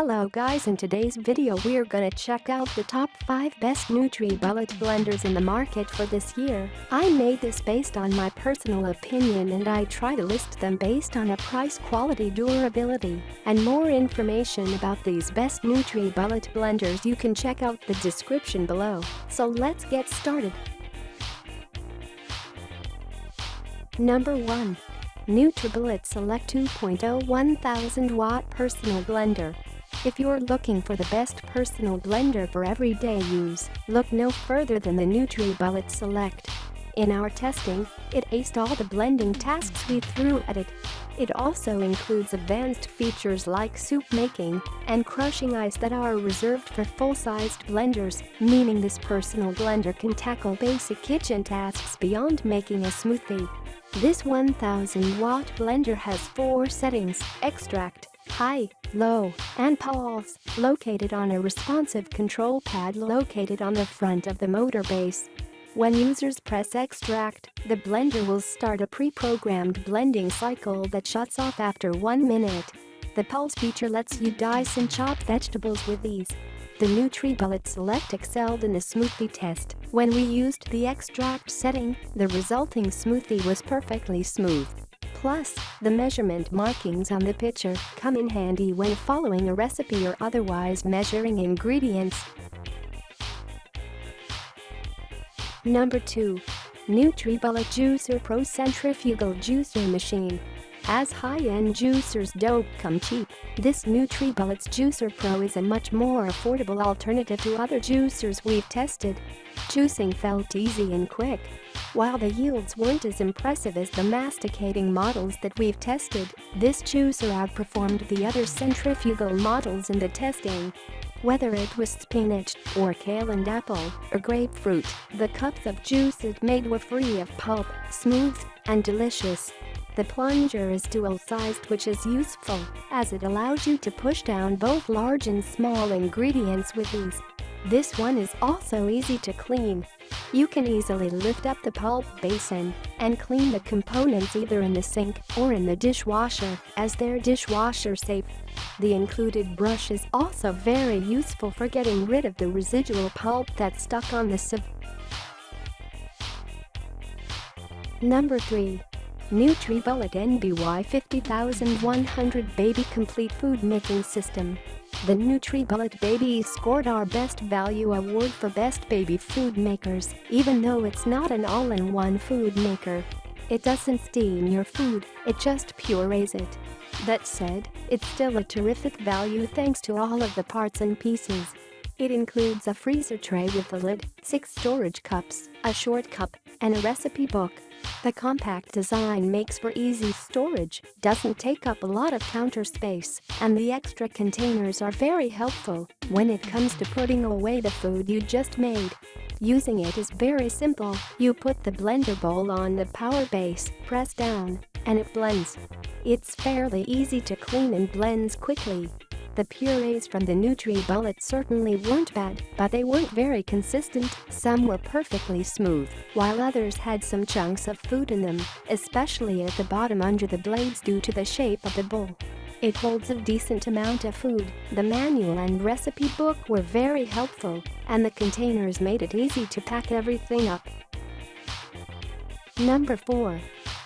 Hello guys, in today's video we're gonna check out the top 5 best NutriBullet blenders in the market for this year. I made this based on my personal opinion and I try to list them based on a price, quality, durability, and more information about these best NutriBullet blenders you can check out the description below. So let's get started. Number 1. NutriBullet Select 2.0 1000 Watt Personal Blender. If you're looking for the best personal blender for everyday use, look no further than the NutriBullet Select. In our testing, it aced all the blending tasks we threw at it. It also includes advanced features like soup making and crushing ice that are reserved for full-sized blenders, meaning this personal blender can tackle basic kitchen tasks beyond making a smoothie. This 1000-watt blender has 4 settings: extract, high, low, and pulse, located on a responsive control pad located on the front of the motor base. When users press extract, the blender will start a pre-programmed blending cycle that shuts off after 1 minute. The pulse feature lets you dice and chop vegetables with ease. The NutriBullet Select excelled in the smoothie test. When we used the extract setting, the resulting smoothie was perfectly smooth. Plus, the measurement markings on the pitcher come in handy when following a recipe or otherwise measuring ingredients. Number 2. NutriBullet Juicer Pro Centrifugal Juicer Machine. As high-end juicers don't come cheap, this NutriBullet Juicer Pro is a much more affordable alternative to other juicers we've tested. Juicing felt easy and quick. While the yields weren't as impressive as the masticating models that we've tested, this juicer outperformed the other centrifugal models in the testing. Whether it was spinach, or kale and apple, or grapefruit, the cups of juice it made were free of pulp, smooth, and delicious. The plunger is dual-sized, which is useful, as it allows you to push down both large and small ingredients with ease. This one is also easy to clean. You can easily lift up the pulp basin and clean the components either in the sink or in the dishwasher, as they're dishwasher safe. The included brush is also very useful for getting rid of the residual pulp that's stuck on the sieve. Number 3. NutriBullet NBY 50100 Baby Complete Food Making System. The NutriBullet Baby scored our Best Value Award for Best Baby Food Makers, even though it's not an all-in-one food maker. It doesn't steam your food, it just purees it. That said, it's still a terrific value thanks to all of the parts and pieces. It includes a freezer tray with a lid, 6 storage cups, a short cup, and a recipe book. The compact design makes for easy storage, doesn't take up a lot of counter space, and the extra containers are very helpful when it comes to putting away the food you just made. Using it is very simple. You put the blender bowl on the power base, press down, and it blends. It's fairly easy to clean and blends quickly. The purees from the NutriBullet certainly weren't bad, but they weren't very consistent. Some were perfectly smooth, while others had some chunks of food in them, especially at the bottom under the blades due to the shape of the bowl. It holds a decent amount of food. The manual and recipe book were very helpful, and the containers made it easy to pack everything up. Number 4.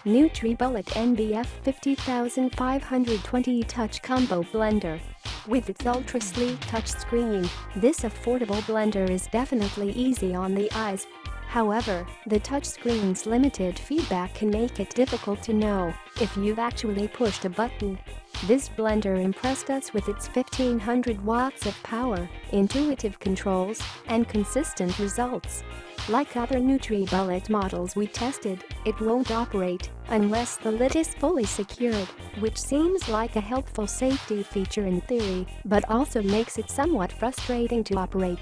NutriBullet NBF 50520 Touch Combo Blender. With its ultra-sleek touchscreen, this affordable blender is definitely easy on the eyes. However, the touchscreen's limited feedback can make it difficult to know if you've actually pushed a button. This blender impressed us with its 1500 watts of power, intuitive controls, and consistent results. Like other NutriBullet models we tested, it won't operate unless the lid is fully secured, which seems like a helpful safety feature in theory, but also makes it somewhat frustrating to operate.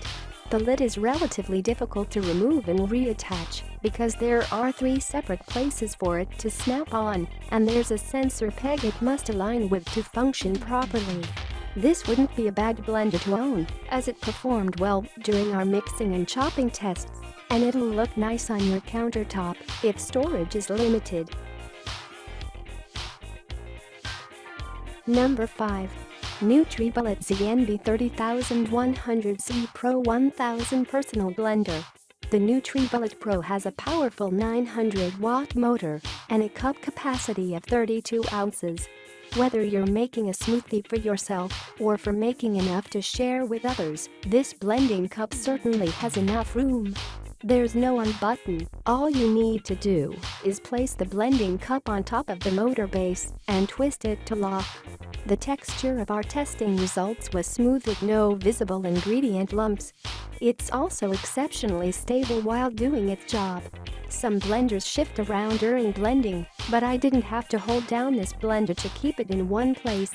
The lid is relatively difficult to remove and reattach because there are 3 separate places for it to snap on, and there's a sensor peg it must align with to function properly. This wouldn't be a bad blender to own, as it performed well during our mixing and chopping tests, and it'll look nice on your countertop if storage is limited. Number 5. NutriBullet CNB 30100C Pro 1000 Personal Blender. The NutriBullet Pro has a powerful 900-watt motor and a cup capacity of 32 ounces. Whether you're making a smoothie for yourself or for making enough to share with others, this blending cup certainly has enough room. There's no on button. All you need to do is place the blending cup on top of the motor base and twist it to lock. The texture of our testing results was smooth with no visible ingredient lumps. It's also exceptionally stable while doing its job. Some blenders shift around during blending, but I didn't have to hold down this blender to keep it in one place.